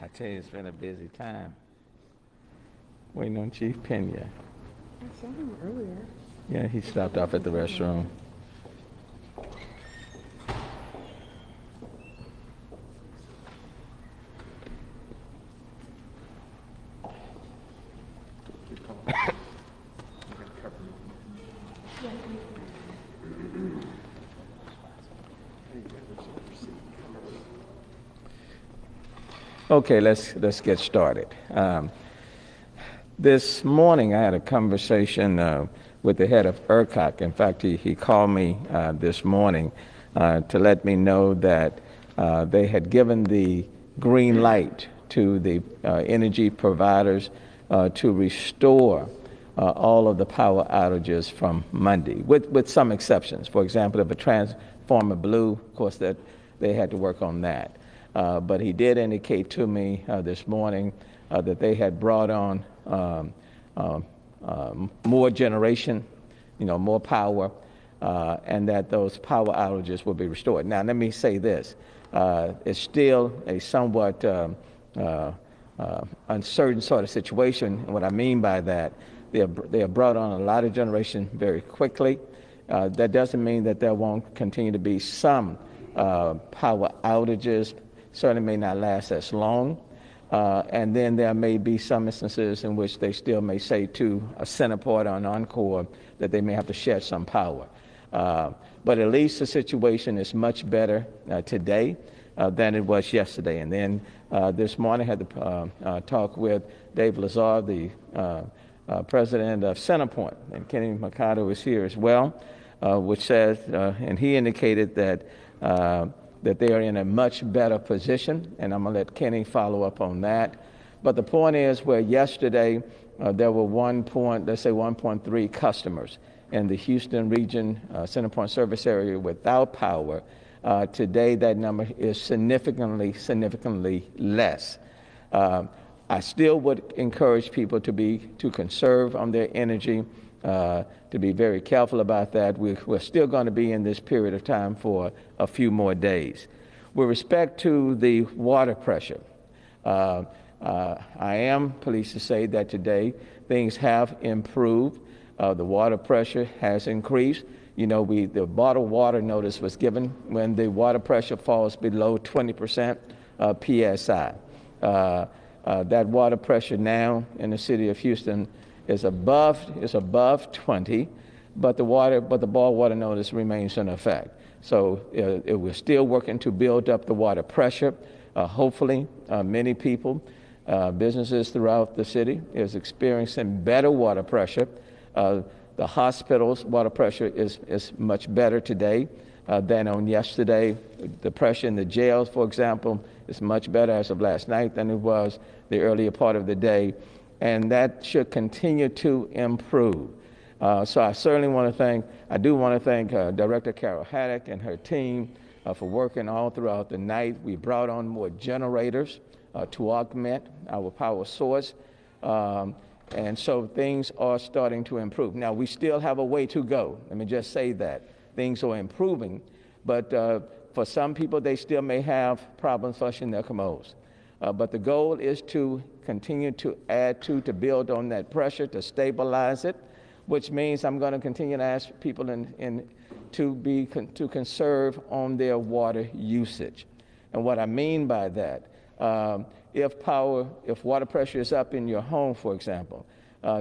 I tell you, it's been a busy time. Waiting on Chief Pena. I saw him earlier. Yeah, he stopped off at the restroom. Okay, let's get started. This morning, I had a conversation with the head of ERCOT. In fact, he called me this morning to let me know that they had given the green light to the energy providers to restore all of the power outages from Monday, with some exceptions. For example, if a transformer blew, of course, that they had to work on that. But he did indicate to me this morning that they had brought on more generation, more power, and that those power outages will be restored. Now, let me say this. It's still a somewhat uncertain sort of situation. And what I mean by that, they have brought on a lot of generation very quickly. That doesn't mean that there won't continue to be some power outages. Certainly may not last as long. And then there may be some instances in which they still may say to a Centerport or an Encore that they may have to shed some power. But at least the situation is much better today than it was yesterday. And then this morning I had to talk with Dave Lazar, the president of Centerpoint, and Kenny Mercado is here as well, which says, and he indicated that they are in a much better position, and I'm going to let Kenny follow up on that. But the point is, where yesterday there were 1.3 customers in the Houston region, Centerpoint service area without power, today that number is significantly less. I still would encourage people to conserve on their energy, to be very careful about that. We're still going to be in this period of time for a few more days. With respect to the water pressure, I am pleased to say that today things have improved. The water pressure has increased. The bottled water notice was given when the water pressure falls below 20% PSI. That water pressure now in the city of Houston is above 20, but the boil water notice remains in effect. So we're still working to build up the water pressure. Hopefully, many people, businesses throughout the city is experiencing better water pressure. The hospital's water pressure is much better today than on yesterday. The pressure in the jails, for example, is much better as of last night than it was the earlier part of the day. And that should continue to improve. So I certainly want to thank Director Carol Haddock and her team for working all throughout the night. We brought on more generators to augment our power source. And so things are starting to improve. Now, we still have a way to go. Let me just say that. Things are improving, but for some people, they still may have problems flushing their commodes. But the goal is to continue to add to build on that pressure, to stabilize it, which means I'm going to continue to ask people to conserve on their water usage. And what I mean by that, if water pressure is up in your home, for example,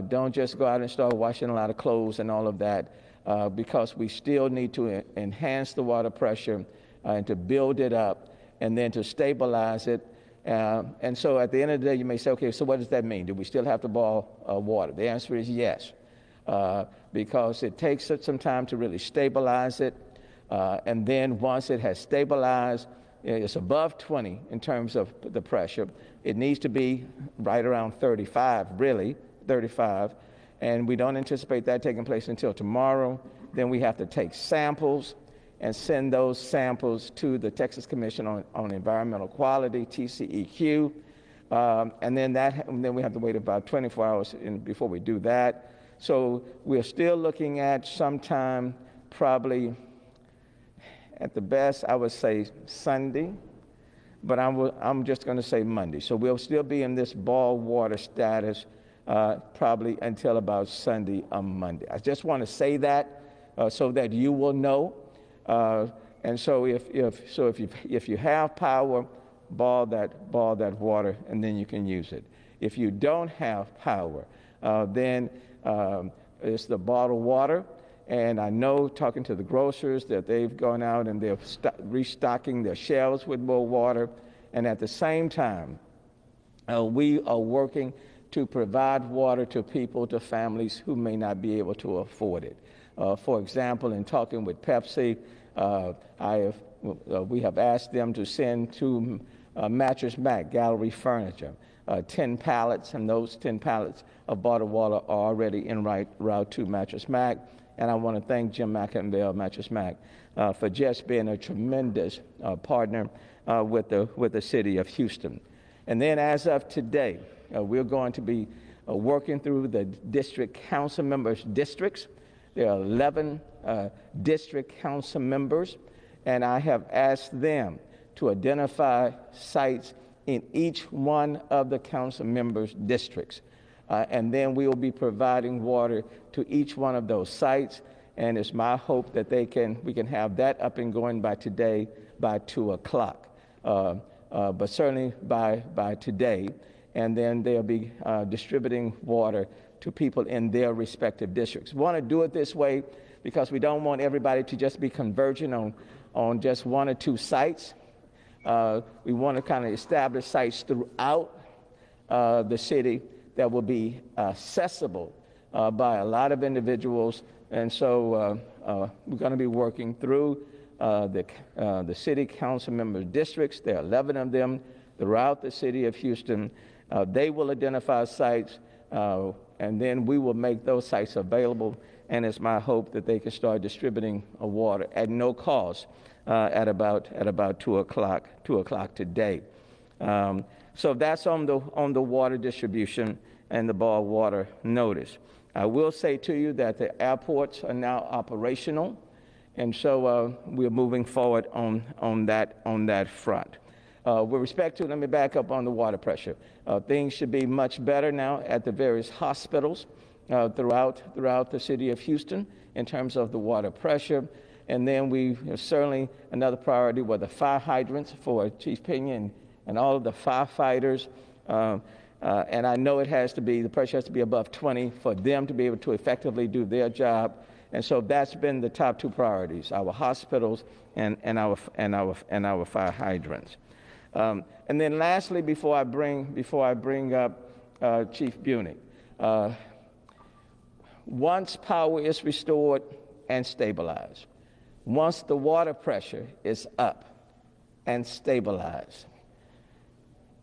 don't just go out and start washing a lot of clothes and all of that, because we still need to enhance the water pressure and to build it up and then to stabilize it. And so at the end of the day, you may say, okay, so what does that mean? Do we still have to boil water? The answer is yes, because it takes some time to really stabilize it. And then once it has stabilized, it's above 20 in terms of the pressure. It needs to be right around 35, really, 35. And we don't anticipate that taking place until tomorrow. Then we have to take samples and send those samples to the Texas Commission on Environmental Quality, TCEQ, and then we have to wait about 24 hours before we do that. So we're still looking at sometime, probably at the best, I would say Sunday, but I'm just going to say Monday. So we'll still be in this boil water status probably until about Sunday or Monday. I just want to say that so that you will know. And so if you have power, boil that water, and then you can use it. If you don't have power, then it's the bottled water. And I know, talking to the grocers, that they've gone out and they're restocking their shelves with more water. And at the same time, we are working to provide water to people, to families who may not be able to afford it. For example, in talking with Pepsi, we have asked them to send to Mattress Mac Gallery Furniture 10 pallets, and those 10 pallets of bottled water are already en route to Mattress Mac. And I want to thank Jim McInville, Mattress Mac, for just being a tremendous partner with the city of Houston. And then as of today, we're going to be working through the district council members' districts. There are 11 district council members, and I have asked them to identify sites in each one of the council members' districts. And then we will be providing water to each one of those sites. And it's my hope that we can have that up and going by today, by 2 o'clock. But certainly by today. And then they'll be distributing water to people in their respective districts. We want to do it this way because we don't want everybody to just be converging on just 1 or 2 sites. We want to kind of establish sites throughout the city that will be accessible by a lot of individuals. And so we're going to be working through the city council members' districts. There are 11 of them throughout the city of Houston. They will identify sites, and then we will make those sites available. And it's my hope that they can start distributing water at no cost at about 2 o'clock today. So that's on the water distribution and the boil water notice. I will say to you that the airports are now operational, and so we're moving forward on that front. With respect to, let me back up on the water pressure. Things should be much better now at the various hospitals throughout the city of Houston in terms of the water pressure. And then we certainly, another priority were the fire hydrants for Chief Pena and all of the firefighters. And I know the pressure has to be above 20 for them to be able to effectively do their job. And so that's been the top 2 priorities: our hospitals and our fire hydrants. And then lastly, before I bring up Chief Bunick, once power is restored and stabilized, once the water pressure is up and stabilized,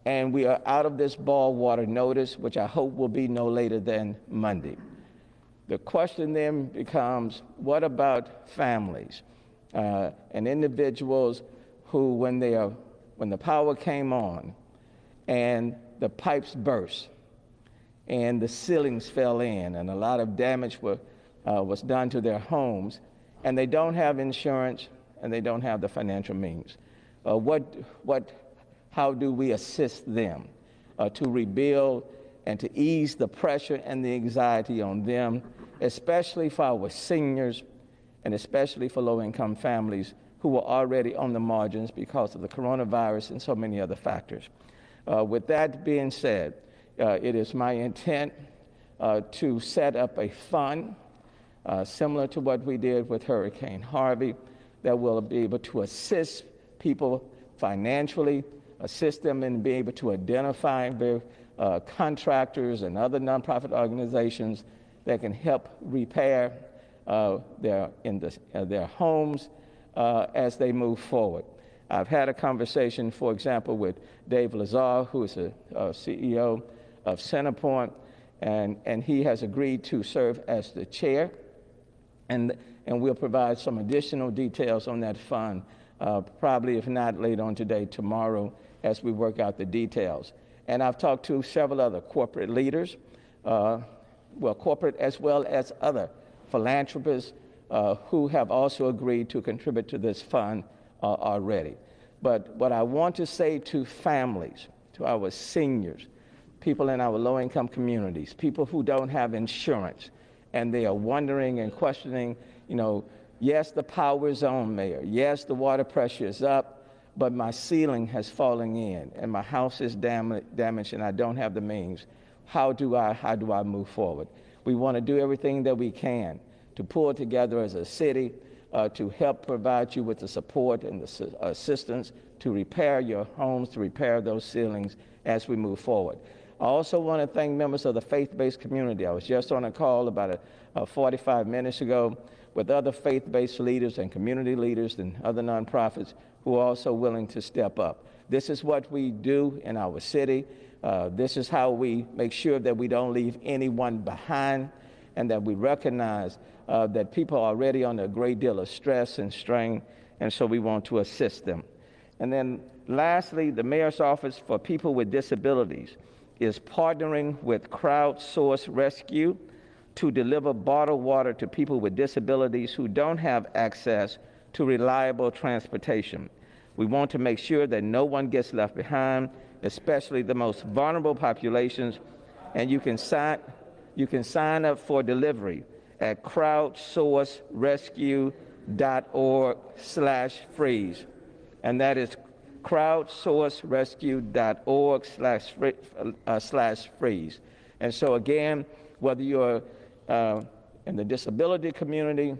and we are out of this boil water notice, which I hope will be no later than Monday, the question then becomes, what about families and individuals who, when the power came on and the pipes burst and the ceilings fell in and a lot of damage was done to their homes, and they don't have insurance and they don't have the financial means? How do we assist them to rebuild and to ease the pressure and the anxiety on them, especially for our seniors and especially for low-income families who were already on the margins because of the coronavirus and so many other factors? With that being said, it is my intent to set up a fund similar to what we did with Hurricane Harvey that will be able to assist people financially, assist them in being able to identify their contractors and other nonprofit organizations that can help repair their homes as they move forward. I've had a conversation, for example, with Dave Lazar, who is a CEO of Centerpoint, and he has agreed to serve as the chair, and we'll provide some additional details on that fund, probably if not later on today, tomorrow, as we work out the details. And I've talked to several other corporate leaders, corporate as well as other philanthropists who have also agreed to contribute to this fund already. But what I want to say to families, to our seniors, people in our low-income communities, people who don't have insurance, and they are wondering and questioning, yes, the power is on, Mayor. Yes, the water pressure is up, but my ceiling has fallen in, and my house is damaged, and I don't have the means. How do I move forward? We want to do everything that we can to pull together as a city to help provide you with the support and the assistance to repair your homes, to repair those ceilings as we move forward. I also want to thank members of the faith-based community. I was just on a call about 45 minutes ago with other faith-based leaders and community leaders and other nonprofits who are also willing to step up. This is what we do in our city. This is how we make sure that we don't leave anyone behind, and that we recognize that people are already under a great deal of stress and strain, and so we want to assist them. And then lastly, the Mayor's Office for People with Disabilities is partnering with Crowdsource Rescue to deliver bottled water to people with disabilities who don't have access to reliable transportation. We want to make sure that no one gets left behind, especially the most vulnerable populations, and you can sign up for delivery at crowdsourcerescue.org/freeze, and that is crowdsourcerescue.org/freeze. And so again, whether you're in the disability community,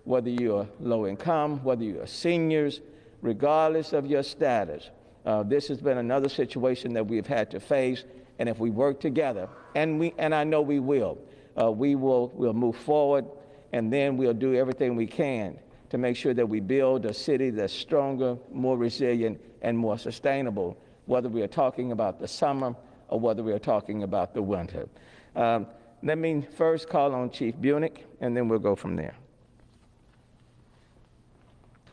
whether you're low income, whether you're seniors, regardless of your status, this has been another situation that we've had to face. And if we work together, and I know we will, we'll move forward, and then we'll do everything we can to make sure that we build a city that's stronger, more resilient, and more sustainable, whether we are talking about the summer or whether we are talking about the winter. Let me first call on Chief Bunick, and then we'll go from there.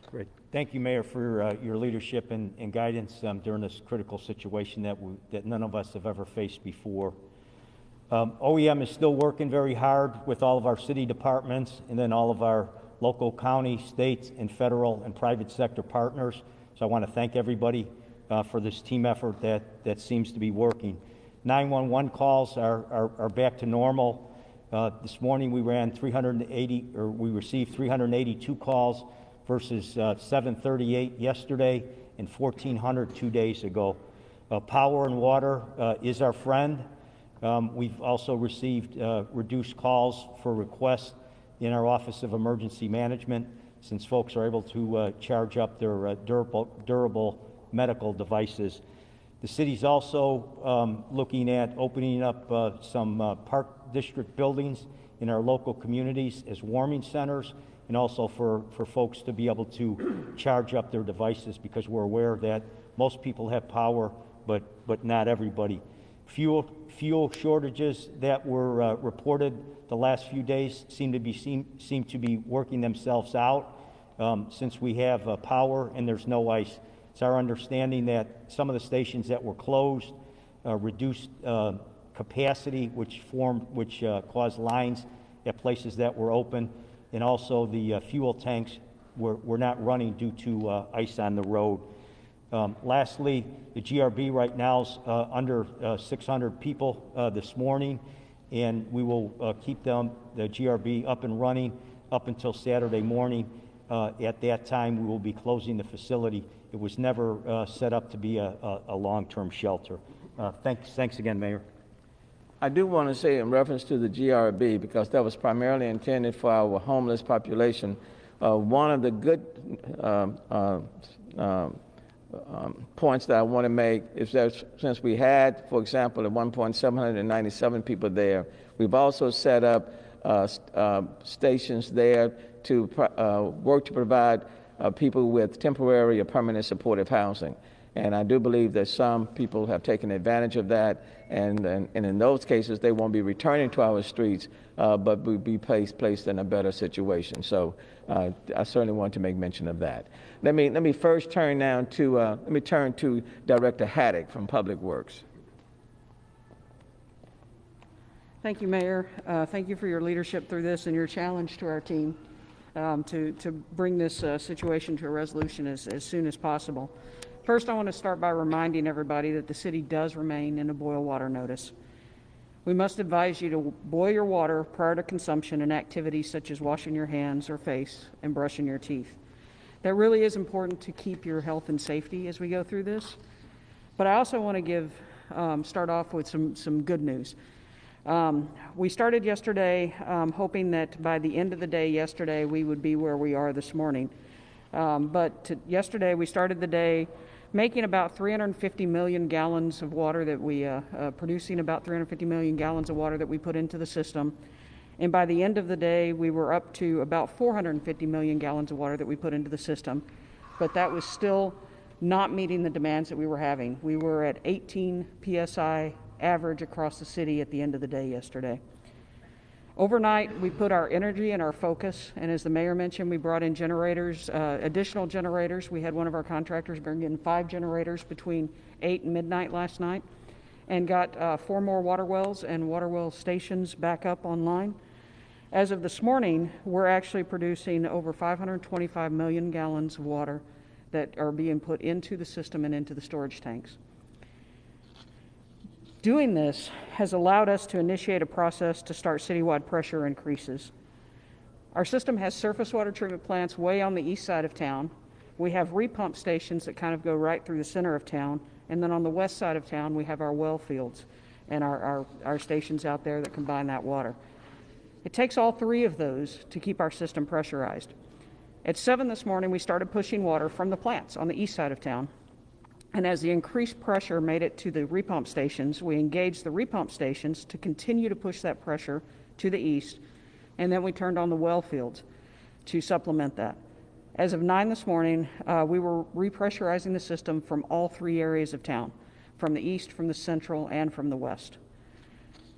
Great. Thank you, Mayor, for your leadership and guidance during this critical situation that none of us have ever faced before. OEM is still working very hard with all of our city departments and then all of our local, county, state, and federal and private sector partners. So I want to thank everybody for this team effort that seems to be working. 911 calls are back to normal. This morning we received 382 calls versus 738 yesterday and 1,400 2 days ago. Power and water is our friend. We've also received reduced calls for requests in our Office of Emergency Management, since folks are able to charge up their durable medical devices. The city's also looking at opening up some park district buildings in our local communities as warming centers, and also for folks to be able to charge up their devices, because we're aware that most people have power, but not everybody. Fuel shortages that were reported the last few days seem to be working themselves out since we have power and there's no ice. It's our understanding that some of the stations that were closed reduced capacity, which caused lines at places that were open, and also the fuel tanks were not running due to ice on the road. Lastly, the GRB right now is under 600 people this morning, and we will keep the GRB up and running up until Saturday morning. At that time, we will be closing the facility. It was never set up to be a long-term shelter. Thanks again, Mayor. I do want to say in reference to the GRB, because that was primarily intended for our homeless population, one of the good points that I want to make is that since we had, for example, at one point 797 people there, we've also set up stations there to work to provide people with temporary or permanent supportive housing. And I do believe that some people have taken advantage of that, and in those cases, they won't be returning to our streets, but will be placed in a better situation. So I certainly want to make mention of that. Let me first turn now to Director Haddock from Public Works. Thank you, Mayor. Thank you for your leadership through this and your challenge to our team to bring this situation to a resolution as soon as possible. First, I want to start by reminding everybody that the city does remain in a boil water notice. We must advise you to boil your water prior to consumption in activities such as washing your hands or face and brushing your teeth. That really is important to keep your health and safety as we go through this. But I also want to start off with some good news. We started yesterday hoping that by the end of the day yesterday we would be where we are this morning. Yesterday we started the day making about 350 million gallons of water that we, producing about 350 million gallons of water that we put into the system. And by the end of the day, we were up to about 450 million gallons of water that we put into the system. But that was still not meeting the demands that we were having. We were at 18 PSI average across the city at the end of the day yesterday. Overnight, we put our energy and our focus, and as the mayor mentioned, we brought in generators, additional generators. We had one of our contractors bring in 5 generators between 8 and midnight last night, and got 4 more water wells and water well stations back up online. As of this morning, we're actually producing over 525 million gallons of water that are being put into the system and into the storage tanks. Doing this has allowed us to initiate a process to start citywide pressure increases. Our system has surface water treatment plants way on the east side of town. We have repump stations that kind of go right through the center of town. And then on the west side of town, we have our well fields and our stations out there that combine that water. It takes all 3 of those to keep our system pressurized. At 7 this morning, we started pushing water from the plants on the east side of town. And as the increased pressure made it to the repump stations, we engaged the repump stations to continue to push that pressure to the east, and then we turned on the well fields to supplement that. As of 9 this morning, we were repressurizing the system from all 3 areas of town, from the east, from the central, and from the west.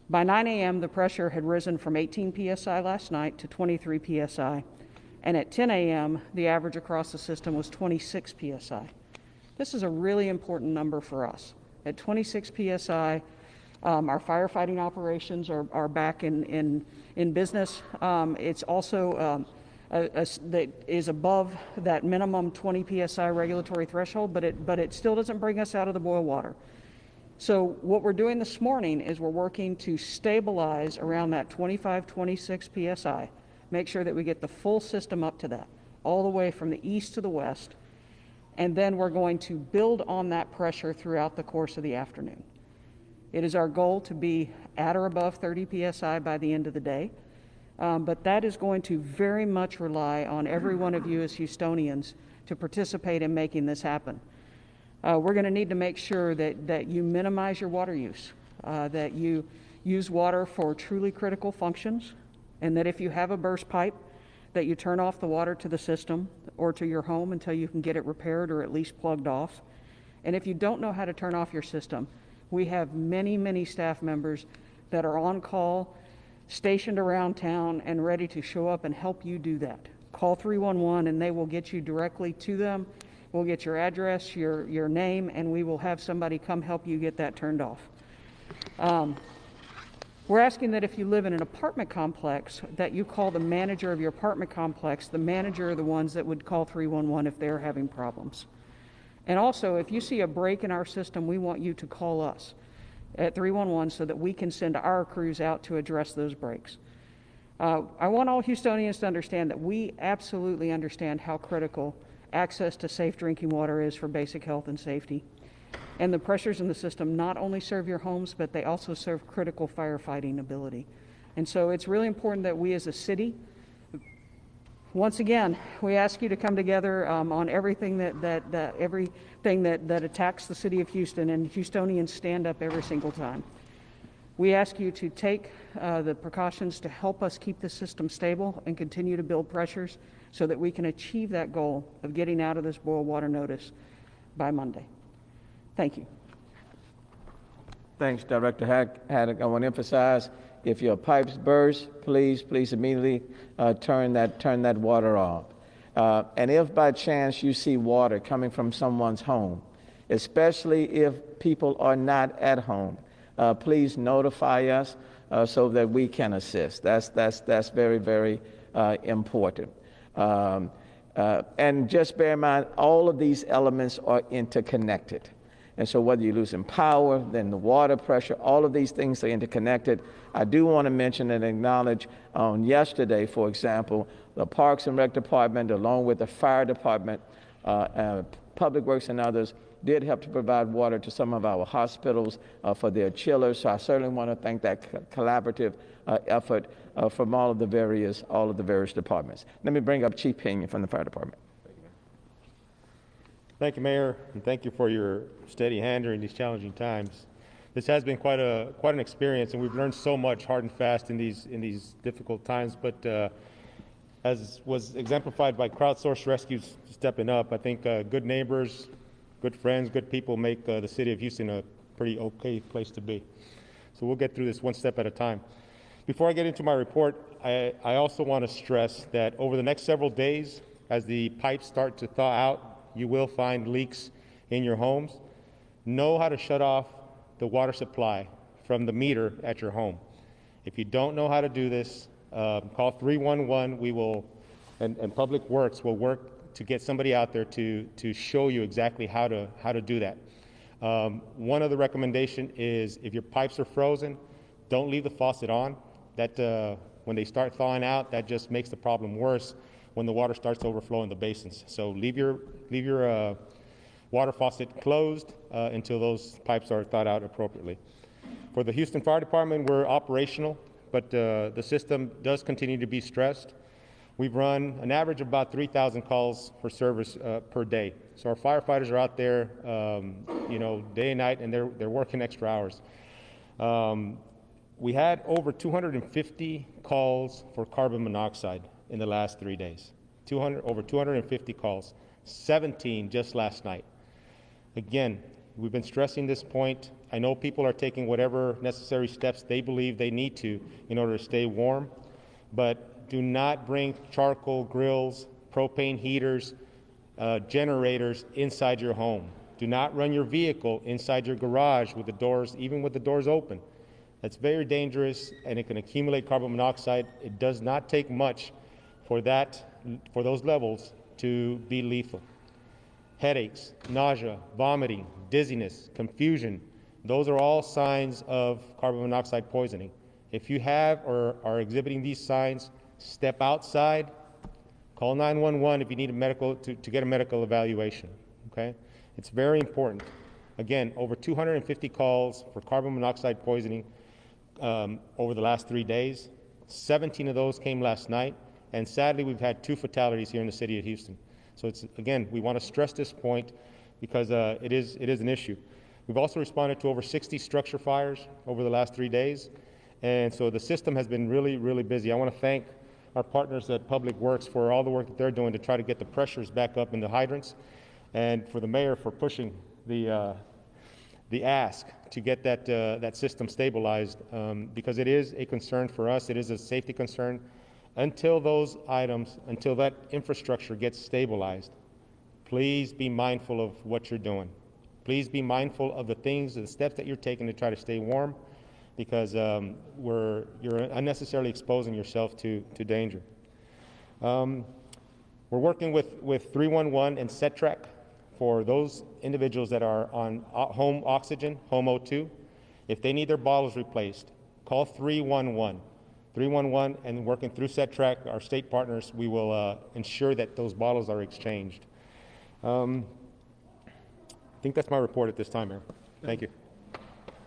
By 9 a.m., the pressure had risen from 18 PSI last night to 23 PSI, and at 10 a.m., the average across the system was 26 PSI. This is a really important number for us. At 26 PSI, our firefighting operations are back in business. It's also that is above that minimum 20 PSI regulatory threshold, but it still doesn't bring us out of the boil water. So what we're doing this morning is we're working to stabilize around that 25, 26 PSI, make sure that we get the full system up to that, all the way from the east to the west. And then we're going to build on that pressure throughout the course of the afternoon. It is our goal to be at or above 30 PSI by the end of the day, but that is going to very much rely on every one of you as Houstonians to participate in making this happen. We're going to need to make sure that you minimize your water use, that you use water for truly critical functions, and that if you have a burst pipe, that you turn off the water to the system or to your home until you can get it repaired or at least plugged off. And if you don't know how to turn off your system, we have many, many staff members that are on call, stationed around town, and ready to show up and help you do that. Call 311 and they will get you directly to them. We'll get your address, your name, and we will have somebody come help you get that turned off. We're asking that if you live in an apartment complex, that you call the manager of your apartment complex. The manager are the ones that would call 311 if they're having problems. And also, if you see a break in our system, we want you to call us at 311 so that we can send our crews out to address those breaks. I want all Houstonians to understand that we absolutely understand how critical access to safe drinking water is for basic health and safety. And the pressures in the system not only serve your homes, but they also serve critical firefighting ability. And so it's really important that we as a city, once again, we ask you to come together on everything that attacks the city of Houston, and Houstonians stand up every single time. We ask you to take the precautions to help us keep the system stable and continue to build pressures so that we can achieve that goal of getting out of this boil water notice by Monday. Thank you. Thanks, Director Haddock. I want to emphasize, if your pipes burst, please immediately turn that water off. And if by chance you see water coming from someone's home, especially if people are not at home, please notify us so that we can assist. That's very, very important. And just bear in mind, all of these elements are interconnected. And so whether you're losing power, then the water pressure, all of these things are interconnected. I do want to mention and acknowledge on yesterday, for example, the Parks and Rec Department, along with the Fire Department, Public Works and others, did help to provide water to some of our hospitals for their chillers. So I certainly want to thank that collaborative effort from all of the various departments. Let me bring up Chief Pinion from the Fire Department. Thank you, Mayor, and thank you for your steady hand during these challenging times. This has been quite an experience, and we've learned so much hard and fast in these difficult times. But as was exemplified by crowdsourced rescues stepping up, I think good neighbors, good friends, good people make the city of Houston a pretty okay place to be. So we'll get through this one step at a time. Before I get into my report, I also want to stress that over the next several days, as the pipes start to thaw out, you will find leaks in your homes. Know how to shut off the water supply from the meter at your home. If you don't know how to do this, call 311. We will, and Public Works will work to get somebody out there to show you exactly how to do that. One other recommendation is if your pipes are frozen, don't leave the faucet on. That when they start thawing out, that just makes the problem worse when the water starts to overflow in the basins. So leave your water faucet closed until those pipes are thawed out appropriately. For the Houston Fire Department, we're operational, but the system does continue to be stressed. We've run an average of about 3,000 calls for service per day. So our firefighters are out there, day and night, and they're working extra hours. We had over 250 calls for carbon monoxide in the last 3 days. Over 250 calls, 17 just last night. Again, we've been stressing this point. I know people are taking whatever necessary steps they believe they need to in order to stay warm, but do not bring charcoal grills, propane heaters, generators inside your home. Do not run your vehicle inside your garage with the doors, even with the doors open. That's very dangerous, and it can accumulate carbon monoxide. It does not take much for those levels to be lethal. Headaches, nausea, vomiting, dizziness, confusion, those are all signs of carbon monoxide poisoning. If you have or are exhibiting these signs, step outside, call 911 if you need to get a medical evaluation, okay? It's very important. Again, over 250 calls for carbon monoxide poisoning over the last 3 days. 17 of those came last night. And sadly, we've had 2 fatalities here in the city of Houston. So again, we want to stress this point because it is an issue. We've also responded to over 60 structure fires over the last 3 days. And so the system has been really, really busy. I want to thank our partners at Public Works for all the work that they're doing to try to get the pressures back up in the hydrants, and for the mayor for pushing the ask to get that system stabilized, because it is a concern for us. It is a safety concern. Until that infrastructure gets stabilized, please be mindful of what you're doing. Please be mindful of the steps that you're taking to try to stay warm, because you're unnecessarily exposing yourself to danger. We're working with 311 and SETRAC for those individuals that are on home oxygen, home O2. If they need their bottles replaced, call 311. 311, and working through SETRAC, our state partners, we will ensure that those bottles are exchanged. I think that's my report at this time, Mayor. Thank you.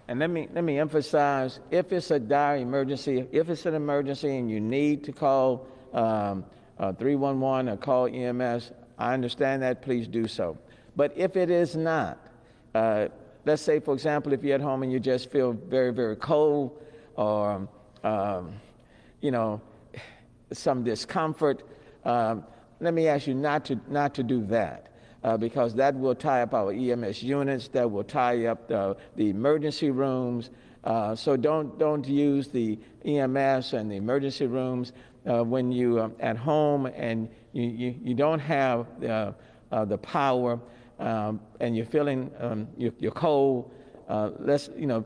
And let me emphasize, if it's a dire emergency, if it's an emergency and you need to call 311 or call EMS, I understand that, please do so. But if it is not, let's say, for example, if you're at home and you just feel very, very cold, or some discomfort, let me ask you not to do that, because that will tie up our EMS units, that will tie up the emergency rooms. So don't use the EMS and the emergency rooms when you at home and you don't have the power, and you're feeling you're cold.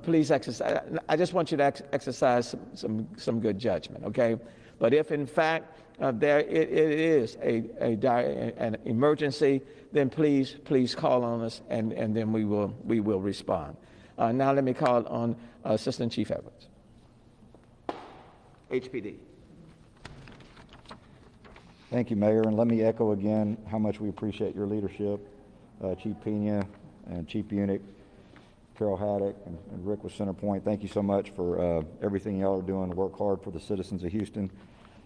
Please exercise. I just want you to exercise some good judgment, okay? But if in fact it is an emergency, then please call on us, and then we will respond. Now let me call on Assistant Chief Edwards. HPD. Thank you, Mayor, and let me echo again how much we appreciate your leadership, Chief Pena and Chief Unick, Carol Haddock, and Rick with Centerpoint. Thank you so much for everything y'all are doing to work hard for the citizens of Houston.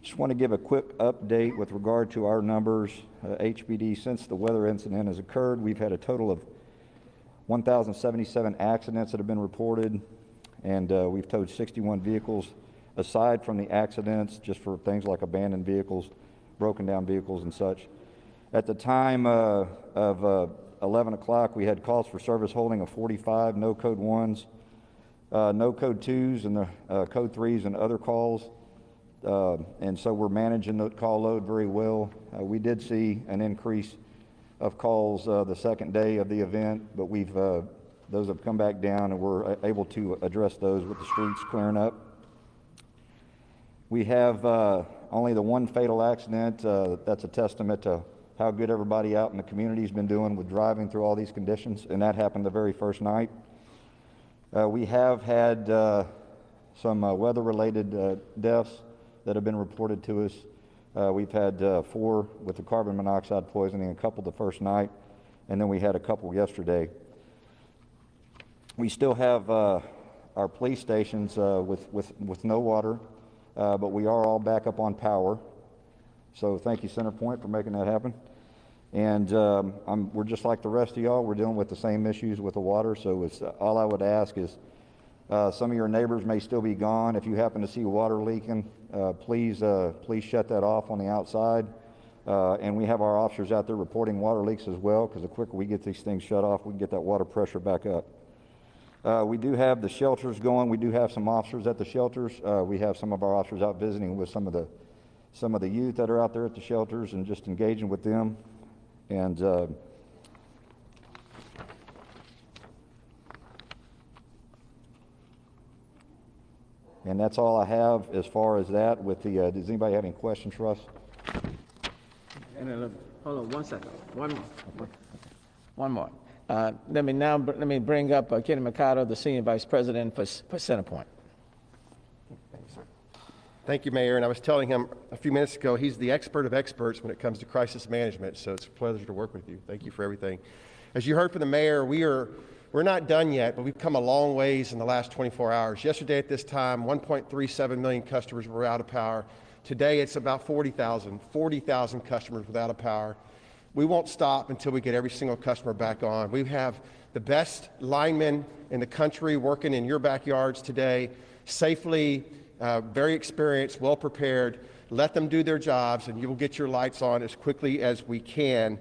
Just want to give a quick update with regard to our numbers. HPD, since the weather incident has occurred, we've had a total of 1,077 accidents that have been reported, and we've towed 61 vehicles. Aside from the accidents, just for things like abandoned vehicles, broken down vehicles and such. At the time of 11 o'clock, we had calls for service holding of 45, no code 1s, no code 2s, and the code 3s and other calls. And so we're managing the call load very well. We did see an increase of calls the second day of the event, but those have come back down, and we're able to address those with the streets clearing up. We have only the one fatal accident. That's a testament to how good everybody out in the community has been doing with driving through all these conditions, and that happened the very first night. We have had some weather-related deaths that have been reported to us. We've had 4 with the carbon monoxide poisoning, a couple the first night, and then we had a couple yesterday. We still have our police stations with no water. But we are all back up on power. So thank you, Centerpoint, for making that happen. And we're just like the rest of y'all. We're dealing with the same issues with the water. So all I would ask is some of your neighbors may still be gone. If you happen to see water leaking, please shut that off on the outside. And we have our officers out there reporting water leaks as well, because the quicker we get these things shut off, we can get that water pressure back up. We do have the shelters going. We do have some officers at the shelters. We have some of our officers out visiting with some of the youth that are out there at the shelters and just engaging with them. And that's all I have as far as that. With the, does anybody have any questions for us? And then, hold on 1 second. One more. Let me bring up Kenny Mercado, the Senior Vice President for Centerpoint. Thank you, Mayor. And I was telling him a few minutes ago, he's the expert of experts when it comes to crisis management. So it's a pleasure to work with you. Thank you for everything. As you heard from the mayor, we're not done yet, but we've come a long ways in the last 24 hours. Yesterday at this time, 1.37 million customers were out of power. Today, it's about 40,000 customers without power. We won't stop until we get every single customer back on. We have the best linemen in the country working in your backyards today, safely, very experienced, well prepared. Let them do their jobs, and you will get your lights on as quickly as we can.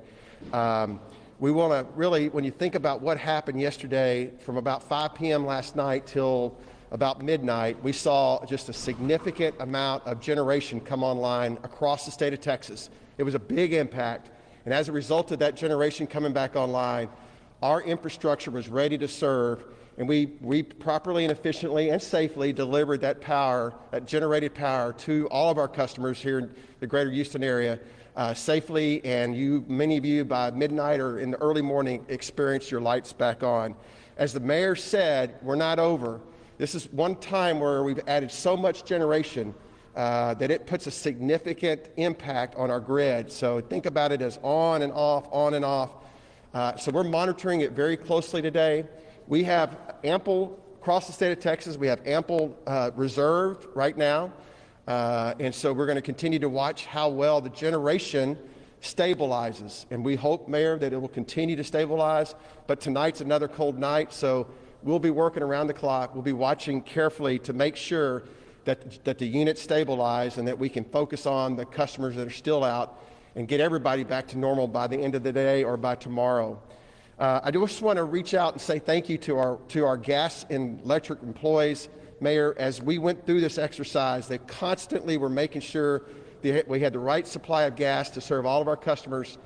We want to really, when you think about what happened yesterday, from about 5 p.m. last night till about midnight, we saw just a significant amount of generation come online across the state of Texas. It was a big impact. And as a result of that generation coming back online, our infrastructure was ready to serve, and we properly and efficiently and safely delivered that power, that generated power, to all of our customers here in the greater Houston area safely. And many of you, by midnight or in the early morning, experienced your lights back on. As the mayor said, we're not over. This is one time where we've added so much generation that it puts a significant impact on our grid. So think about it as on and off, on and off. So we're monitoring it very closely today. We have ample, across the state of Texas, we have ample reserved right now. And so we're going to continue to watch how well the generation stabilizes. And we hope, Mayor, that it will continue to stabilize. But tonight's another cold night, so we'll be working around the clock. We'll be watching carefully to make sure that the units stabilize and that we can focus on the customers that are still out and get everybody back to normal by the end of the day or by tomorrow. I just want to reach out and say thank you to our gas and electric employees, Mayor. As we went through this exercise, they constantly were making sure we had the right supply of gas to serve all of our customers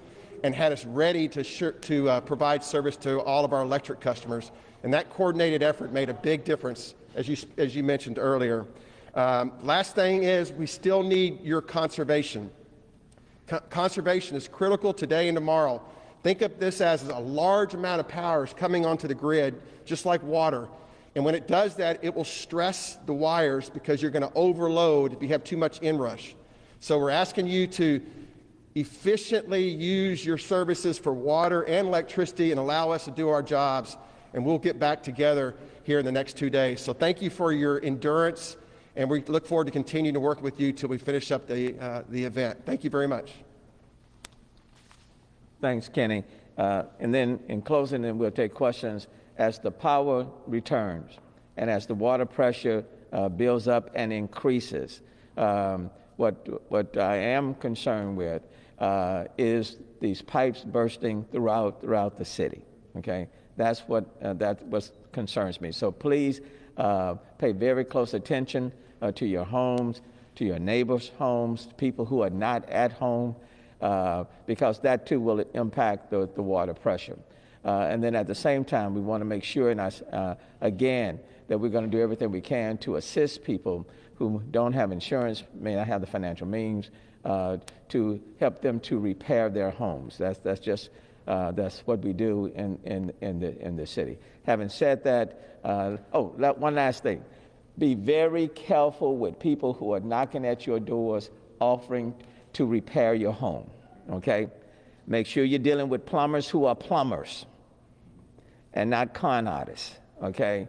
and had us ready to provide service to all of our electric customers. And that coordinated effort made a big difference, as you mentioned earlier. Last thing is we still need your conservation. Conservation is critical today and tomorrow. Think of this as a large amount of power is coming onto the grid, just like water. And when it does that, it will stress the wires because you're going to overload if you have too much inrush. So we're asking you to efficiently use your services for water and electricity and allow us to do our jobs. And we'll get back together here in the next 2 days. So thank you for your endurance. And we look forward to continuing to work with you till we finish up the event. Thank you very much. Thanks, Kenny. And then in closing, then we'll take questions as the power returns and as the water pressure builds up and increases. What I am concerned with is these pipes bursting throughout the city. Okay, that's what concerns me. So please pay very close attention to your homes, to your neighbors' homes, people who are not at home, because that too will impact the water pressure. And then at the same time, we want to make sure, and again, that we're going to do everything we can to assist people who don't have insurance, may not have the financial means, to help them to repair their homes. That's just that's what we do in the city. Having said that, one last thing. Be very careful with people who are knocking at your doors offering to repair your home, okay? Make sure you're dealing with plumbers who are plumbers and not con artists, okay?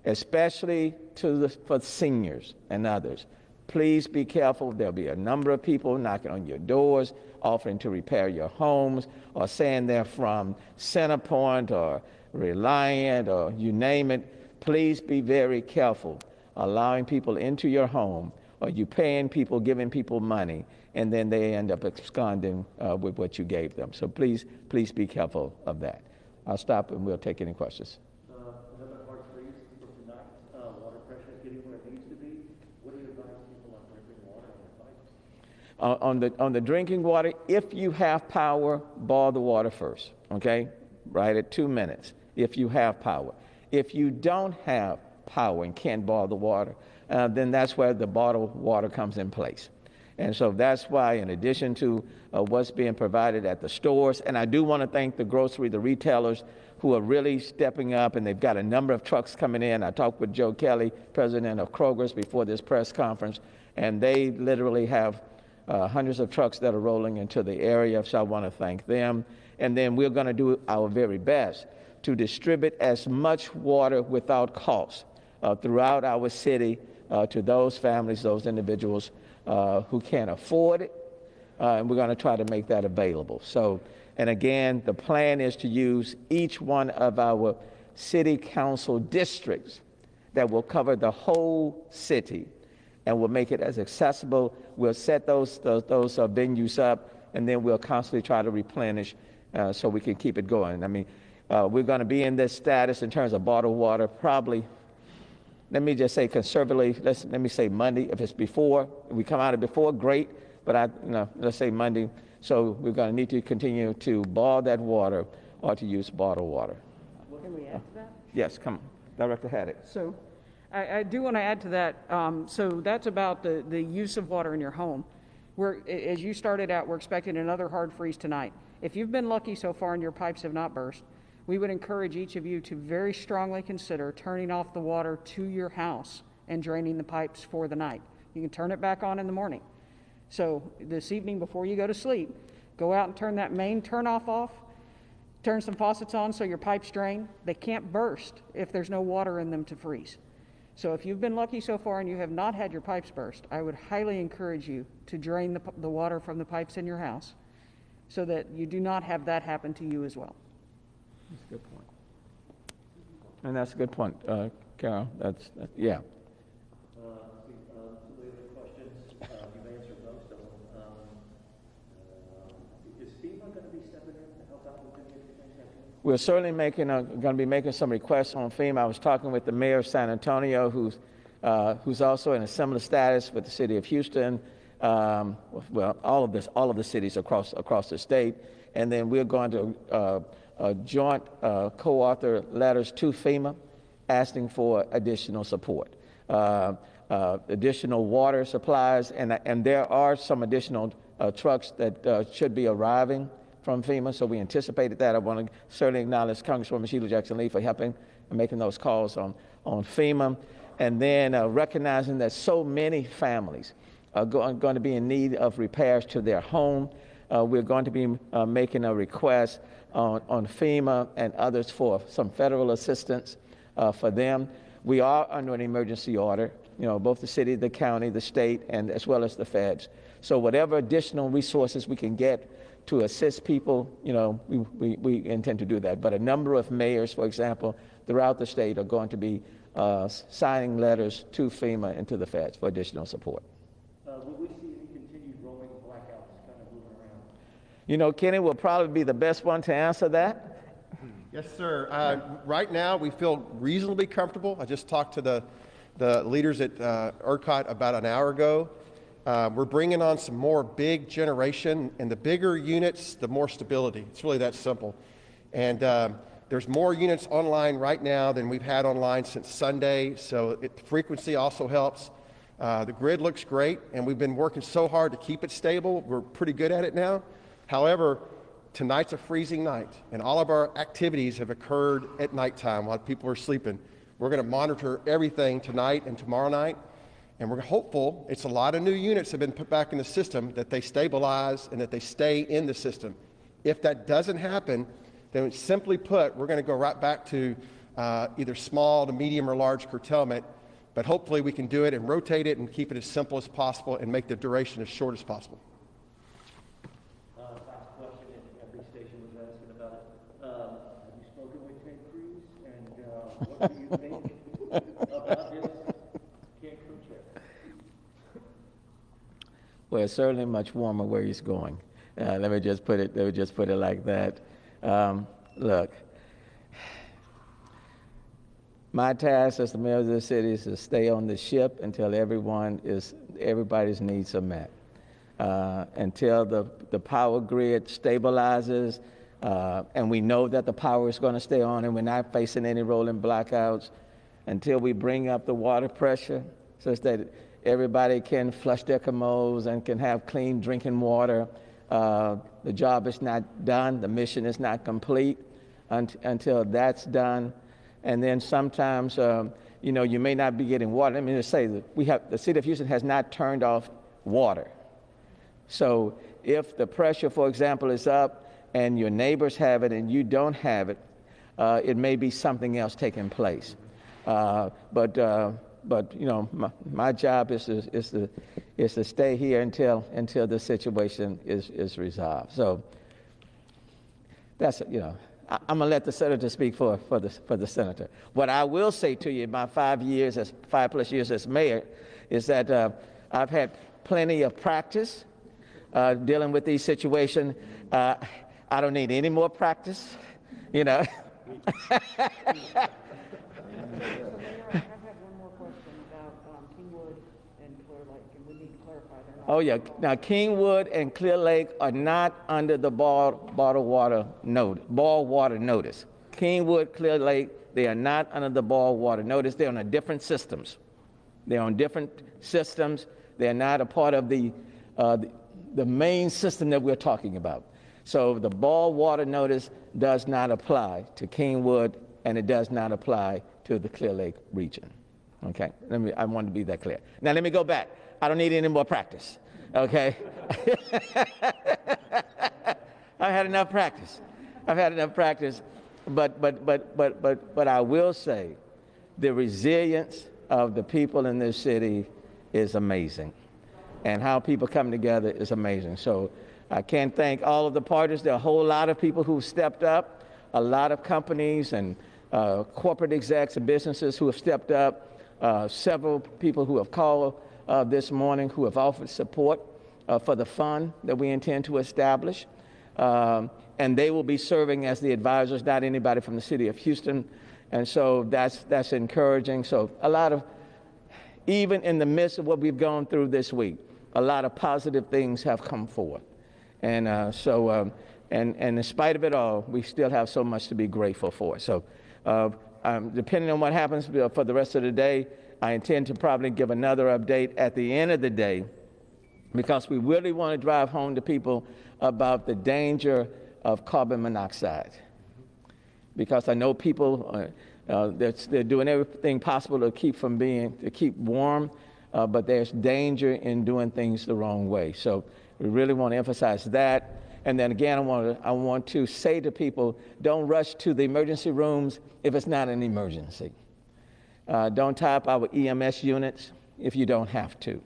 Especially for seniors and others. Please be careful. There'll be a number of people knocking on your doors, offering to repair your homes, or saying they're from Centerpoint or Reliant or you name it. Please be very careful allowing people into your home, or you paying people, giving people money, and then they end up absconding with what you gave them. So please be careful of that. I'll stop and we'll take any questions. Another hard freeze for tonight. Water pressure is getting where it needs to be. What do you advise people on drinking water on their pipes? On the drinking water, if you have power, boil the water first, okay? Right at 2 minutes, if you have power. If you don't have power and can't boil the water, then that's where the bottled water comes in place. And so that's why, in addition to what's being provided at the stores, and I do want to thank the retailers who are really stepping up, and they've got a number of trucks coming in. I talked with Joe Kelly, president of Kroger's, before this press conference, and they literally have hundreds of trucks that are rolling into the area, so I want to thank them. And then we're going to do our very best to distribute as much water without cost throughout our city to those families, those individuals who can't afford it, and we're going to try to make that available. So, and again, the plan is to use each one of our city council districts that will cover the whole city, and we'll make it as accessible. We'll set those venues up, and then we'll constantly try to replenish so we can keep it going. I mean, we're going to be in this status in terms of bottled water probably, let me just say conservatively, let me say Monday. If it's before, if we come out of before, great, but let's say Monday. So we're going to need to continue to boil that water or to use bottled water. Can we add to that? Yes, come, Director Haddock. So I do want to add to that. So that's about the use of water in your home. As you started out, we're expecting another hard freeze tonight. If you've been lucky so far and your pipes have not burst, we would encourage each of you to very strongly consider turning off the water to your house and draining the pipes for the night. You can turn it back on in the morning. So this evening before you go to sleep, go out and turn that main turn-off off, turn some faucets on so your pipes drain. They can't burst if there's no water in them to freeze. So if you've been lucky so far and you have not had your pipes burst, I would highly encourage you to drain the water from the pipes in your house so that you do not have that happen to you as well. That's a good point. And that's a good point, Carol. Yeah. Some of the other questions, you've answered most of them. Is FEMA going to be stepping in to help out with any of these things? We're certainly going to be making some requests on FEMA. I was talking with the mayor of San Antonio, who's also in a similar status with the city of Houston. Well, all of the cities across the state, and then we're going to joint co-author letters to FEMA asking for additional support. additional water supplies, and there are some additional trucks that should be arriving from FEMA, so we anticipated that. I want to certainly acknowledge Congresswoman Sheila Jackson-Lee for helping and making those calls on FEMA, and then recognizing that so many families are going to be in need of repairs to their home. We're going to be making a request on FEMA and others for some federal assistance for them. We are under an emergency order, both the city, the county, the state, and as well as the feds. So whatever additional resources we can get to assist people, we intend to do that. But a number of mayors, for example, throughout the state are going to be signing letters to FEMA and to the feds for additional support. Will we see any continued rolling blackouts kind of moving around? Kenny will probably be the best one to answer that. Yes, sir. Right now, we feel reasonably comfortable. I just talked to the leaders at ERCOT about an hour ago. We're bringing on some more big generation, and the bigger units, the more stability. It's really that simple. And there's more units online right now than we've had online since Sunday, so frequency also helps. The grid looks great, and we've been working so hard to keep it stable. We're pretty good at it now. However, tonight's a freezing night, and all of our activities have occurred at nighttime while people are sleeping. We're going to monitor everything tonight and tomorrow night. And we're hopeful, it's a lot of new units have been put back in the system, that they stabilize and that they stay in the system. If that doesn't happen, then simply put, we're going to go right back to either small to medium or large curtailment. But hopefully we can do it and rotate it and keep it as simple as possible and make the duration as short as possible. Last question, and every station was asking about it. Have you spoken with Ted Cruz, and what do you think about this? Well, it's certainly much warmer where he's going. Let me just put it like that. Look, my task as the mayor of the city is to stay on the ship until everybody's needs are met. Until the power grid stabilizes, and we know that the power is going to stay on, and we're not facing any rolling blackouts. Until we bring up the water pressure, such that everybody can flush their commodes and can have clean drinking water. The job is not done. The mission is not complete until that's done. And then sometimes, you may not be getting water. Let me just say that the city of Houston has not turned off water. So if the pressure, for example, is up and your neighbors have it and you don't have it, it may be something else taking place. But my job is to stay here until the situation is resolved. So that's I'm gonna let the senator speak for the senator. What I will say to you in my 5+ years as mayor is that I've had plenty of practice dealing with these situations. I don't need any more practice, Oh yeah. Now Kingwood and Clear Lake are not under the boil water notice. Kingwood, Clear Lake, they are not under the boil water notice. They're on different systems. They're on different systems. They're not a part of the main system that we're talking about. So the boil water notice does not apply to Kingwood, and it does not apply to the Clear Lake region. Okay. I want to be that clear. Now let me go back. I don't need any more practice, okay? I've had enough practice. But I will say the resilience of the people in this city is amazing, and how people come together is amazing. So I can't thank all of the parties. There are a whole lot of people who stepped up, a lot of companies and corporate execs and businesses who have stepped up, several people who have called this morning who have offered support for the fund that we intend to establish. And they will be serving as the advisors, not anybody from the city of Houston. And so that's encouraging. So even in the midst of what we've gone through this week, a lot of positive things have come forth. And and in spite of it all, we still have so much to be grateful for. So depending on what happens for the rest of the day, I intend to probably give another update at the end of the day, because we really want to drive home to people about the danger of carbon monoxide. Because I know people, they're doing everything possible to keep warm, but there's danger in doing things the wrong way. So we really want to emphasize that. And then again, I want to say to people, don't rush to the emergency rooms if it's not an emergency. Don't tie up our EMS units if you don't have to.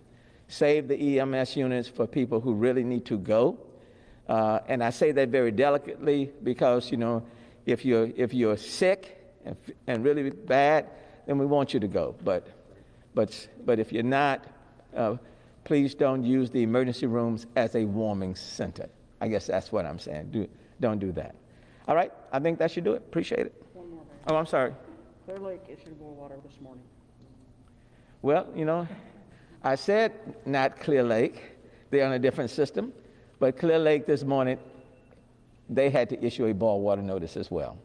Save the EMS units for people who really need to go. And I say that very delicately because, you know, if you're sick and really bad, then we want you to go. But if you're not, please don't use the emergency rooms as a warming center. I guess that's what I'm saying. Don't do that. All right, I think that should do it. Appreciate it. One more, Mayor. Oh, I'm sorry. Clear Lake issued boil water this morning. Well, you know, I said not Clear Lake. They're on a different system. But Clear Lake this morning, they had to issue a boil water notice as well.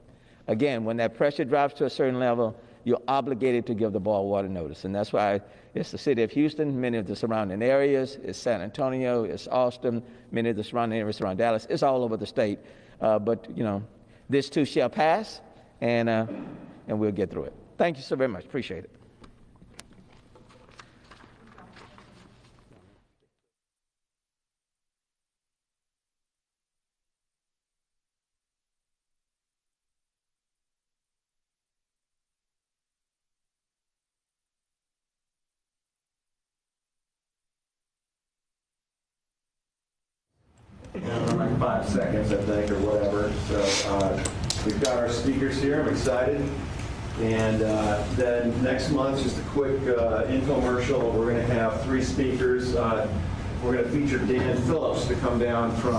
Again, when that pressure drops to a certain level, you're obligated to give the boil water notice. And that's why it's the city of Houston, many of the surrounding areas, it's San Antonio, it's Austin, many of the surrounding areas around Dallas, it's all over the state. But, you know, this too shall pass, and we'll get through it. Thank you so very much. Appreciate it. Like 5 seconds, I think, or whatever. So we've got our speakers here. I'm excited. And then next month, just a quick infomercial. We're going to have 3 speakers. We're going to feature Dan Phillips to come down from